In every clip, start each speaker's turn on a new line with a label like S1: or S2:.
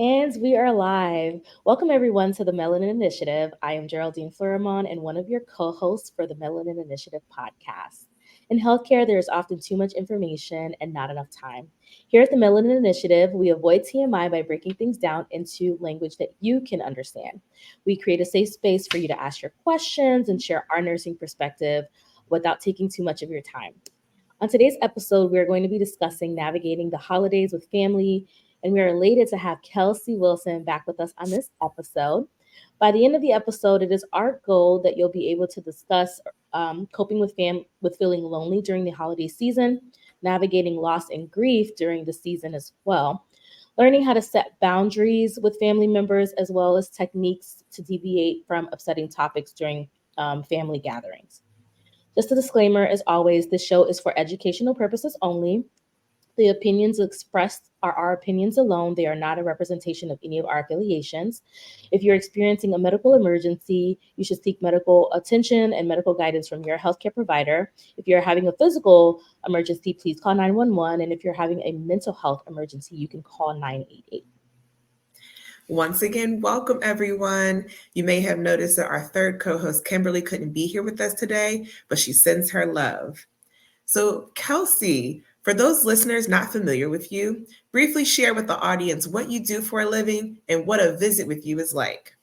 S1: And we are live. Welcome, everyone, to the Melanin Initiative. I am Geraldine Florimon and one of your co hosts for the Melanin Initiative podcast. In healthcare, there is often too much information and not enough time. Here at the Melanin Initiative, we avoid TMI by breaking things down into language that you can understand. We create a safe space for you to ask your questions and share our nursing perspective without taking too much of your time. On today's episode, we're going to be discussing navigating the holidays with family, and we are elated to have Kelsey Wilson back with us on this episode. By the end of the episode, it is our goal that you'll be able to discuss coping with feeling lonely during the holiday season, navigating loss and grief during the season as well, learning how to set boundaries with family members, as well as techniques to deviate from upsetting topics during family gatherings. Just a disclaimer, as always, this show is for educational purposes only. The opinions expressed are our opinions alone. They are not a representation of any of our affiliations. If you're experiencing a medical emergency, you should seek medical attention and medical guidance from your healthcare provider. If you're having a physical emergency, please call 911. And if you're having a mental health emergency, you can call 988.
S2: Once again, welcome everyone. You may have noticed that our third co-host, Kimberly, couldn't be here with us today, but she sends her love. So, Kelsey, for those listeners not familiar with you, briefly share with the audience what you do for a living and what a visit with you is like.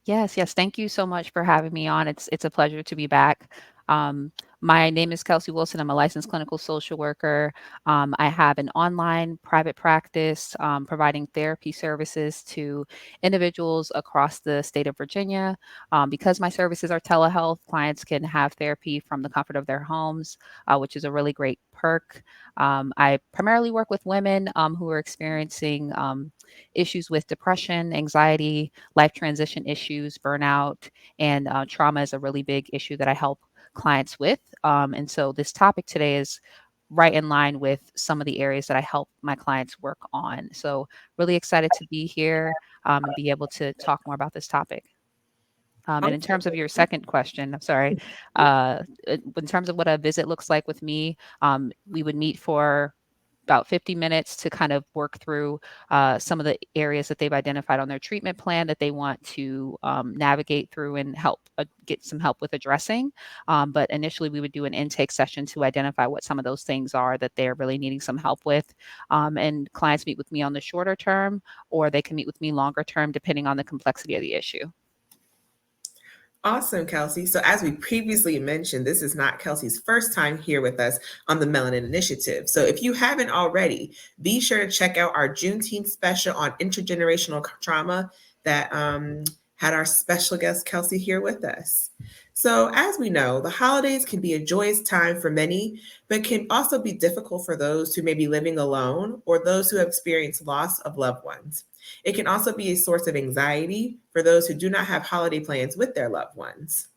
S3: Yes. Thank you so much for having me on. It's a pleasure to be back. Um, my name is Kelsey Wilson. I'm a licensed clinical social worker. I have an online private practice providing therapy services to individuals across the state of Virginia. Because my services are telehealth, clients can have therapy from the comfort of their homes, which is a really great perk. I primarily work with women who are experiencing issues with depression, anxiety, life transition issues, burnout, and trauma is a really big issue that I help clients with. And so this topic today is right in line with some of the areas that I help my clients work on. So really excited to be here and be able to talk more about this topic. And in terms of your second question, I'm sorry, in terms of what a visit looks like with me, we would meet for about 50 minutes to kind of work through some of the areas that they've identified on their treatment plan that they want to navigate through and help get some help with addressing. But initially, we would do an intake session to identify what some of those things are that they're really needing some help with. And clients meet with me on the shorter term, or they can meet with me longer term, depending on the complexity of the issue.
S2: Awesome, Kelsey. So, as we previously mentioned, this is not Kelsey's first time here with us on the Melanin Initiative. So, if you haven't already, be sure to check out our Juneteenth special on intergenerational trauma that had our special guest, Kelsey, here with us. So, as we know, the holidays can be a joyous time for many, but can also be difficult for those who may be living alone or those who have experienced loss of loved ones. It can also be a source of anxiety for those who do not have holiday plans with their loved ones.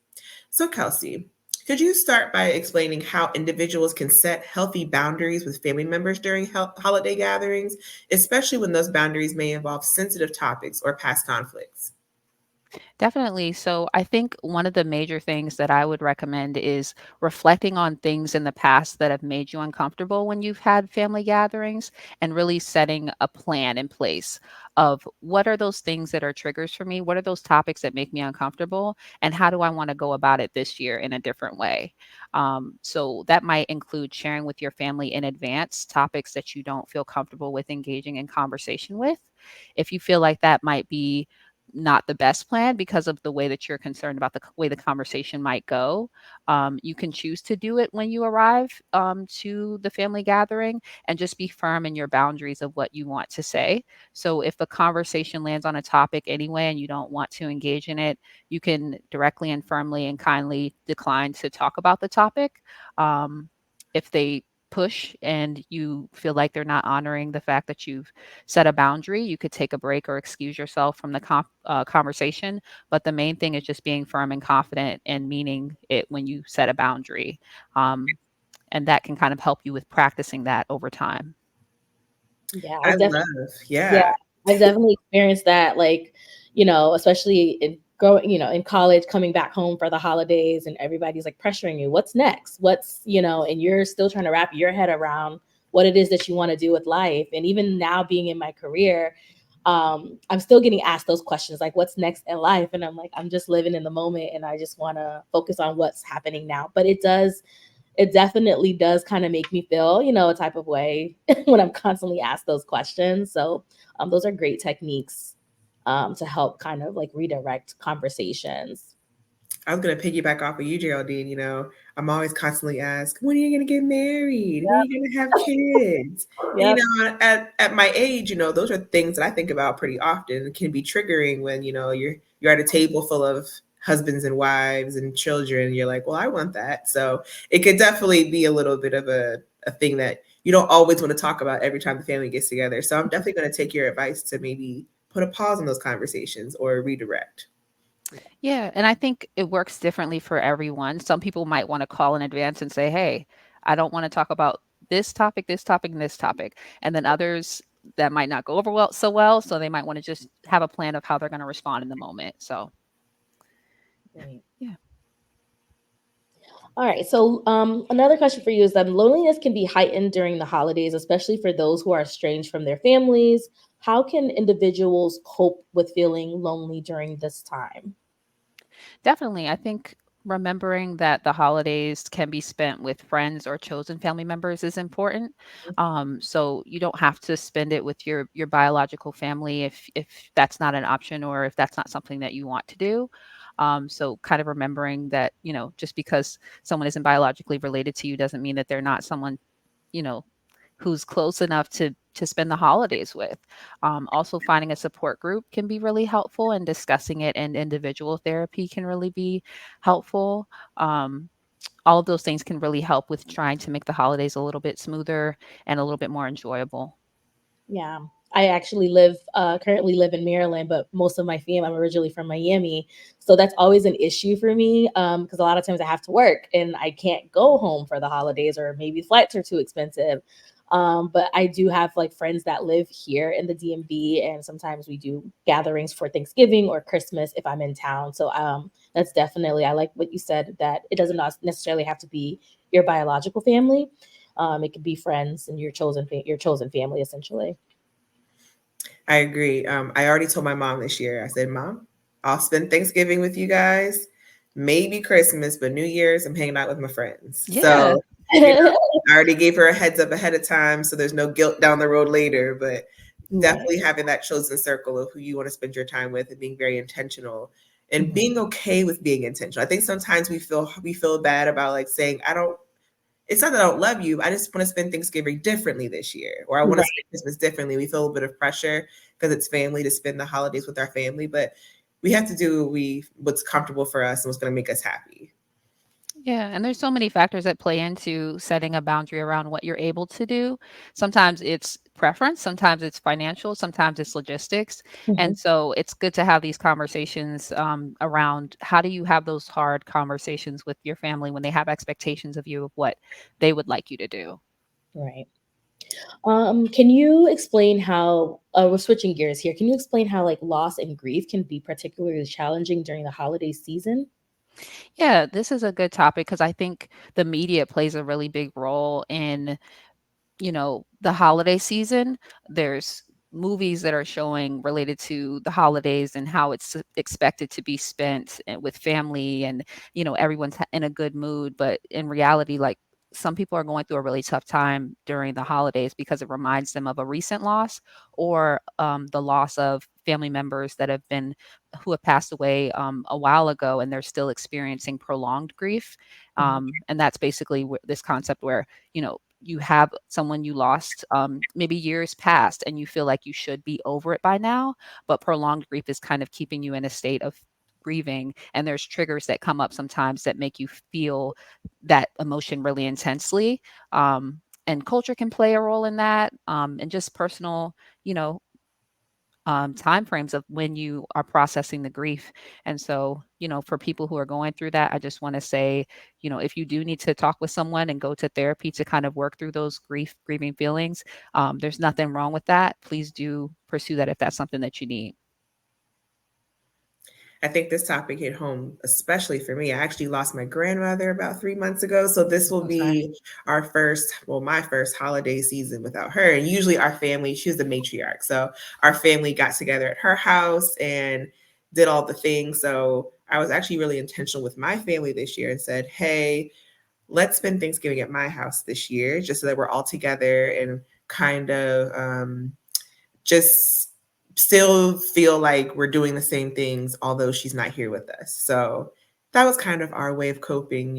S2: So, Kelsey, could you start by explaining how individuals can set healthy boundaries with family members during holiday gatherings, especially when those boundaries may involve sensitive topics or past conflicts?
S3: Definitely. So I think one of the major things that I would recommend is reflecting on things in the past that have made you uncomfortable when you've had family gatherings and really setting a plan in place of what are those things that are triggers for me? What are those topics that make me uncomfortable? And how do I want to go about it this year in a different way? So that might include sharing with your family in advance topics that you don't feel comfortable with engaging in conversation with. If you feel like that might be not the best plan because of the way that you're concerned about the way the conversation might go. You can choose to do it when you arrive to the family gathering and just be firm in your boundaries of what you want to say. So if the conversation lands on a topic anyway and you don't want to engage in it, you can directly and firmly and kindly decline to talk about the topic. If they push and you feel like they're not honoring the fact that you've set a boundary, you could take a break or excuse yourself from the conversation. But the main thing is just being firm and confident and meaning it when you set a boundary. And that can kind of help you with practicing that over time.
S1: Yeah,
S2: I
S1: I've definitely,
S2: love,
S1: yeah,
S2: yeah.
S1: I've definitely experienced that. Like, especially in growing, in college, coming back home for the holidays, and everybody's like pressuring you. What's next? And you're still trying to wrap your head around what it is that you want to do with life. And even now, being in my career, I'm still getting asked those questions like, what's next in life? And I'm like, I'm just living in the moment and I just want to focus on what's happening now. But it definitely does kind of make me feel, a type of way when I'm constantly asked those questions. So those are great techniques to help kind of like redirect conversations.
S2: I was gonna piggyback off of you, Geraldine. I'm always constantly asked, when are you gonna get married? When are you gonna have kids? And
S1: Yep.
S2: at my age, those are things that I think about pretty often. It can be triggering when, you're at a table full of husbands and wives and children. You're like, well, I want that. So it could definitely be a little bit of a thing that you don't always want to talk about every time the family gets together. So I'm definitely gonna take your advice to maybe put a pause on those conversations or redirect.
S3: Yeah, and I think it works differently for everyone. Some people might want to call in advance and say, "Hey, I don't want to talk about this topic, and this topic." And then others that might not go over so well, so they might want to just have a plan of how they're going to respond in the moment. So,
S1: Right.
S3: yeah.
S1: All right. So, another question for you is that loneliness can be heightened during the holidays, especially for those who are estranged from their families. How can individuals cope with feeling lonely during this time?
S3: Definitely. I think remembering that the holidays can be spent with friends or chosen family members is important. So you don't have to spend it with your biological family if that's not an option or if that's not something that you want to do. So kind of remembering that, just because someone isn't biologically related to you doesn't mean that they're not someone, you know, who's close enough to spend the holidays with. Also, finding a support group can be really helpful, and discussing it in individual therapy can really be helpful. Um, all of those things can really help with trying to make the holidays a little bit smoother and a little bit more enjoyable.
S1: Yeah. I actually currently live in Maryland, but most of my family, I'm originally from Miami. So that's always an issue for me because a lot of times I have to work and I can't go home for the holidays or maybe flights are too expensive. But I do have like friends that live here in the DMV, and sometimes we do gatherings for Thanksgiving or Christmas if I'm in town. So that's definitely, I like what you said, that it doesn't necessarily have to be your biological family. It could be friends and your chosen family essentially.
S2: I agree. I already told my mom this year. I said, Mom, I'll spend Thanksgiving with you guys, maybe Christmas, but New Year's, I'm hanging out with my friends.
S3: Yeah.
S2: So, you know, I already gave her a heads up ahead of time, so there's no guilt down the road later. But
S1: Right.
S2: definitely having that chosen circle of who you want to spend your time with and being very intentional and
S1: Mhm.
S2: being okay with being intentional. I think sometimes we feel bad about like saying, I don't it's not that I don't love you. I just want to spend Thanksgiving differently this year, or I want to
S1: Right.
S2: spend Christmas differently. We feel a bit of pressure because it's family to spend the holidays with our family, but we have to do what's comfortable for us and what's going to make us happy.
S3: Yeah, and there's so many factors that play into setting a boundary around what you're able to do. Sometimes it's preference, sometimes it's financial, sometimes it's logistics.
S1: Mhm.
S3: And so it's good to have these conversations around how do you have those hard conversations with your family when they have expectations of you of what they would like you to do.
S1: Right. Can you explain how we're switching gears here? Can you explain how like loss and grief can be particularly challenging during the holiday season?
S3: Yeah, this is a good topic because I think the media plays a really big role in the holiday season. There's movies that are showing related to the holidays and how it's expected to be spent with family and, everyone's in a good mood. But in reality, like some people are going through a really tough time during the holidays because it reminds them of a recent loss or the loss of family members that who have passed away a while ago and they're still experiencing prolonged grief.
S1: Mhm.
S3: And that's basically this concept where, you have someone you lost maybe years past and you feel like you should be over it by now, but prolonged grief is kind of keeping you in a state of grieving. And there's triggers that come up sometimes that make you feel that emotion really intensely. And culture can play a role in that, and just personal, you know, time frames of when you are processing the grief. And so, for people who are going through that, I just want to say, if you do need to talk with someone and go to therapy to kind of work through those grieving feelings, there's nothing wrong with that. Please do pursue that if that's something that you need.
S2: I think this topic hit home, especially for me. I actually lost my grandmother about 3 months ago. So this will
S3: I'm sorry.
S2: be my first holiday season without her. And usually our family, she was the matriarch. So our family got together at her house and did all the things. So I was actually really intentional with my family this year and said, hey, let's spend Thanksgiving at my house this year, just so that we're all together and kind of just still feel like we're doing the same things, although she's not here with us. So that was kind of our way of coping.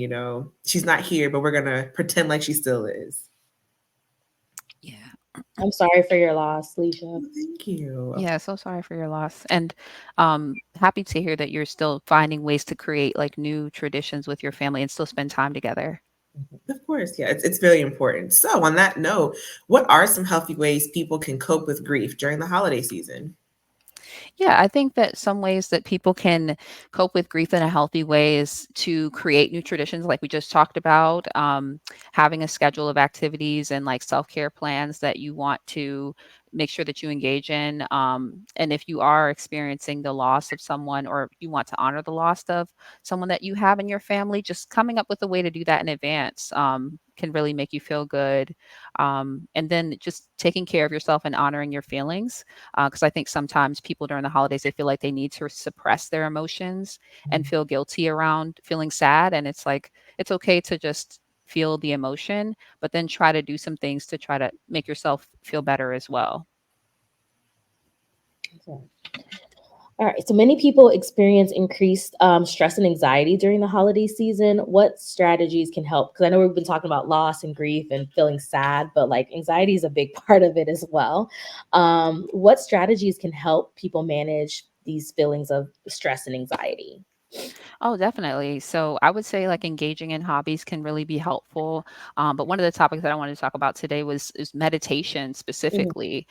S2: She's not here, but we're going to pretend like she still is.
S3: Yeah.
S1: I'm sorry for your loss, Leisha.
S2: Thank you.
S3: Yeah, so sorry for your loss. And happy to hear that you're still finding ways to create like new traditions with your family and still spend time together.
S2: Of course, yeah, it's very important. So, on that note, what are some healthy ways people can cope with grief during the holiday season?
S3: Yeah, I think that some ways that people can cope with grief in a healthy way is to create new traditions, like we just talked about, having a schedule of activities and like self care plans that you want to make sure that you engage in. And if you are experiencing the loss of someone or you want to honor the loss of someone that you have in your family, just coming up with a way to do that in advance can really make you feel good. And then just taking care of yourself and honoring your feelings because I think sometimes people during the holidays they feel like they need to suppress their emotions and feel guilty around feeling sad, and it's like it's okay to just feel the emotion, but then try to do some things to try to make yourself feel better as well.
S1: Okay. All right. So many people experience increased stress and anxiety during the holiday season. What strategies can help? Because I know we've been talking about loss and grief and feeling sad, but like anxiety is a big part of it as well. What strategies can help people manage these feelings of stress and anxiety?
S3: Oh, definitely. So I would say like engaging in hobbies can really be helpful. But one of the topics that I wanted to talk about today was is meditation
S1: Mhm.
S3: specifically.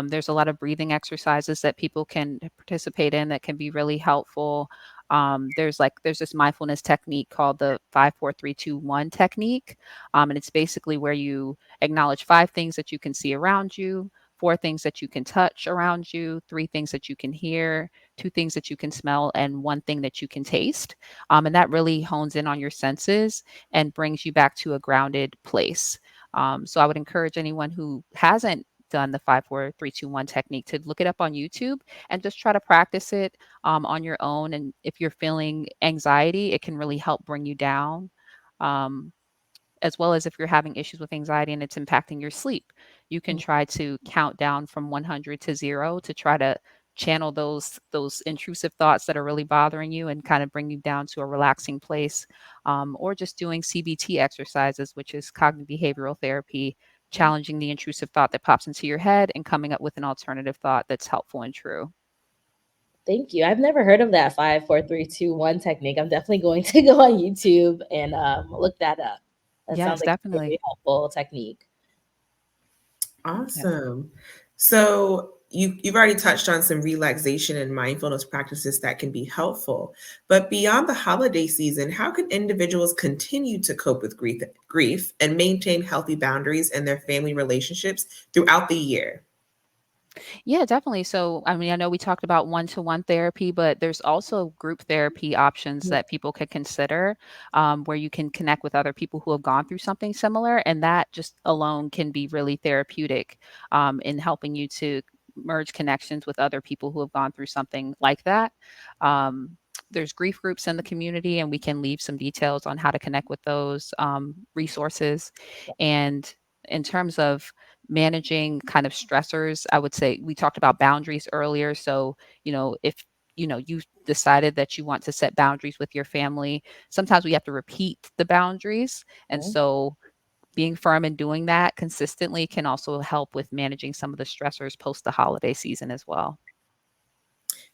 S3: There's a lot of breathing exercises that people can participate in that can be really helpful. There's this mindfulness technique called the 5 4 3 2 1 technique. And it's basically where you acknowledge 5 things that you can see around you, 4 things that you can touch around you, 3 things that you can hear, 2 things that you can smell, and 1 thing that you can taste. And that really hones in on your senses and brings you back to a grounded place. So I would encourage anyone who hasn't done the 5 4 3 2 1 technique to look it up on YouTube and just try to practice it on your own. And if you're feeling anxiety, it can really help bring you down. Um, as well as if you're having issues with anxiety and it's impacting your sleep. You can try to count down from 100 to 0 to try to channel those intrusive thoughts that are really bothering you and kind of bring you down to a relaxing place. Or just doing CBT exercises, which is cognitive behavioral therapy, challenging the intrusive thought that pops into your head and coming up with an alternative thought that's helpful and true.
S1: Thank you. I've never heard of that 5 4 3 2 1 technique. I'm definitely going to go on YouTube and look that up. That sounds
S3: Yes,
S1: like a
S3: definitely.
S1: very helpful technique.
S3: Yeah.
S2: Awesome. So you've already touched on some relaxation and mindfulness practices that can be helpful. But beyond the holiday season, how can individuals continue to cope with grief and maintain healthy boundaries in their family relationships throughout the year?
S3: Yeah, definitely. So, I mean, I know we talked about one-to-one therapy, but there's also group therapy options
S1: Mhm.
S3: that people could consider, where you can connect with other people who have gone through something similar. And that just alone can be really therapeutic in helping you to merge connections with other people who have gone through something like that. There's grief groups in the community, and we can leave some details on how to connect with those resources. And in terms of managing kind of stressors, I would say we talked about boundaries earlier. So, if you decided that you want to set boundaries with your family, sometimes we have to repeat the boundaries. And
S1: Mhm.
S3: so being firm and doing that consistently can also help with managing some of the stressors post the holiday season as well.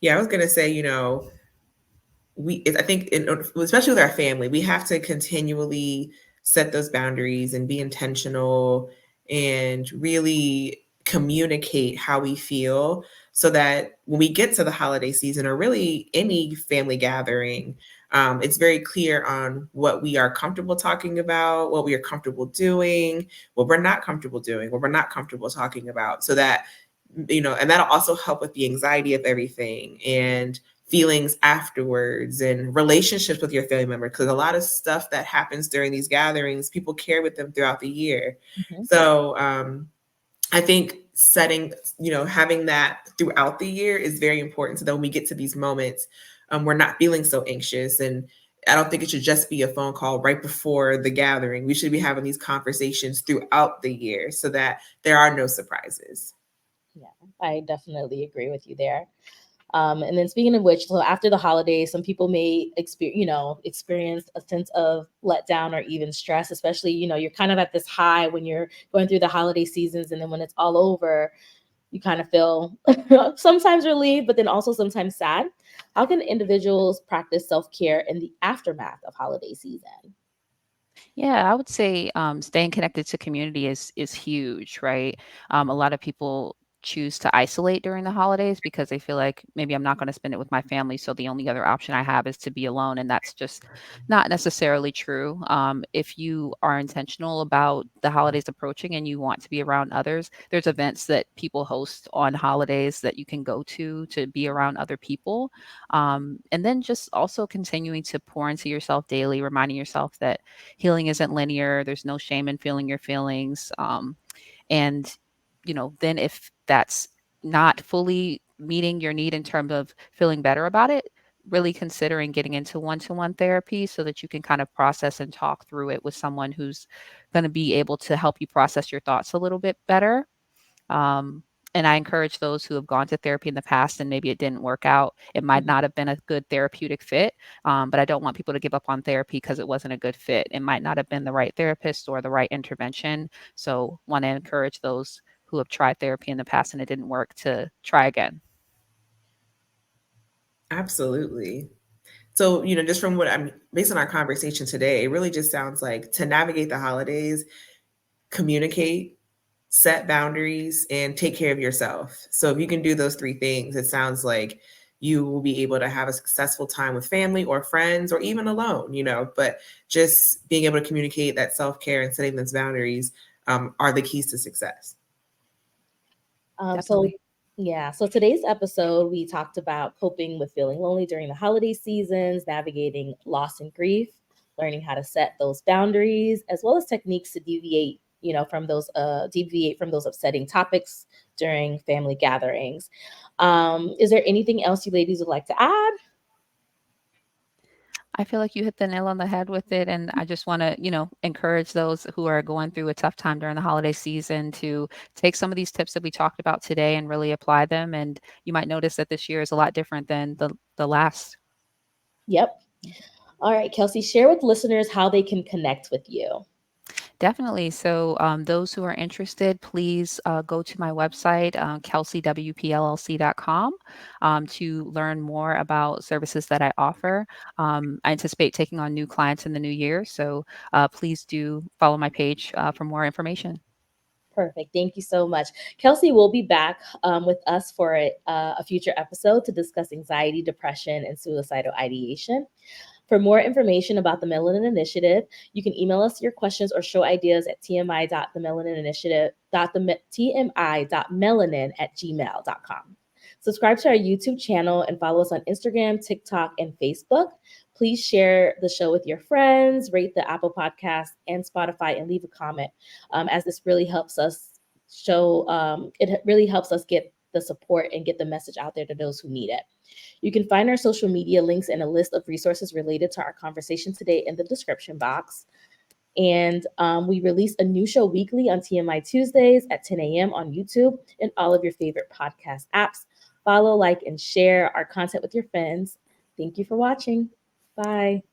S2: Yeah, I was going to say, I think, especially with our family, we have to continually set those boundaries and be intentional and really communicate how we feel so that when we get to the holiday season or really any family gathering, it's very clear on what we are comfortable talking about, what we are comfortable doing, what we're not comfortable doing, what we're not comfortable talking about, so that and that'll also help with the anxiety of everything and feelings afterwards and relationships with your family member, because a lot of stuff that happens during these gatherings, people carry with them throughout the year.
S1: Mhm.
S2: So I think having that throughout the year is very important, so that when we get to these moments, we're not feeling so anxious. And I don't think it should just be a phone call right before the gathering. We should be having these conversations throughout the year so that there are no surprises.
S1: Yeah, I definitely agree with you there. And then speaking of which, so after the holidays, some people may experience a sense of letdown or even stress, especially, you're kind of at this high when you're going through the holiday seasons. And then when it's all over, you kind of feel sometimes relieved, but then also sometimes sad. How can individuals practice self-care in the aftermath of holiday season?
S3: Yeah, I would say staying connected to community is huge, right? A lot of people choose to isolate during the holidays because they feel like maybe I'm not going to spend it with my family, so the only other option I have is to be alone, and that's just not necessarily true. If you are intentional about the holidays approaching and you want to be around others, there's events that people host on holidays that you can go to be around other people, and then just also continuing to pour into yourself daily, reminding yourself that healing isn't linear. There's no shame in feeling your feelings. And, then if that's not fully meeting your need in terms of feeling better about it, really considering getting into one-to-one therapy so that you can kind of process and talk through it with someone who's going to be able to help you process your thoughts a little bit better. Um, and I encourage those who have gone to therapy in the past and maybe it didn't work out. It might
S1: Mhm.
S3: not have been a good therapeutic fit, but I don't want people to give up on therapy because it wasn't a good fit. It might not have been the right therapist or the right intervention. So, want to encourage those who have tried therapy in the past and it didn't work to try again.
S2: Absolutely. So, just from what I'm based on our conversation today, it really just sounds like to navigate the holidays, communicate, set boundaries, and take care of yourself. So if you can do those three things, it sounds like you will be able to have a successful time with family or friends or even alone, but just being able to communicate that self-care and setting those boundaries are the keys to success.
S1: So
S3: Definitely.
S1: yeah, so today's episode, we talked about coping with feeling lonely during the holiday seasons, navigating loss and grief, learning how to set those boundaries, as well as techniques to deviate from those upsetting topics during family gatherings. Is there anything else you ladies would like to add?
S3: I feel like you hit the nail on the head with it. And I just want to, encourage those who are going through a tough time during the holiday season to take some of these tips that we talked about today and really apply them. And you might notice that this year is a lot different than the last.
S1: Yep. All right, Kelsey, share with listeners how they can connect with you.
S3: Definitely. So, those who are interested, please go to my website, kelseywpllc.com, to learn more about services that I offer. I anticipate taking on new clients in the new year. So, please do follow my page for more information.
S1: Perfect. Thank you so much. Kelsey will be back with us for a future episode to discuss anxiety, depression, and suicidal ideation. For more information about the Melanin Initiative, you can email us your questions or show ideas at tmi.melanin@gmail.com. Subscribe to our YouTube channel and follow us on Instagram, TikTok, and Facebook. Please share the show with your friends, rate the Apple Podcast and Spotify, and leave a comment, as this really helps us it really helps us get the support and get the message out there to those who need it. You can find our social media links and a list of resources related to our conversation today in the description box. And we release a new show weekly on TMI Tuesdays at 10 a.m. on YouTube and all of your favorite podcast apps. Follow, like, and share our content with your friends. Thank you for watching. Bye.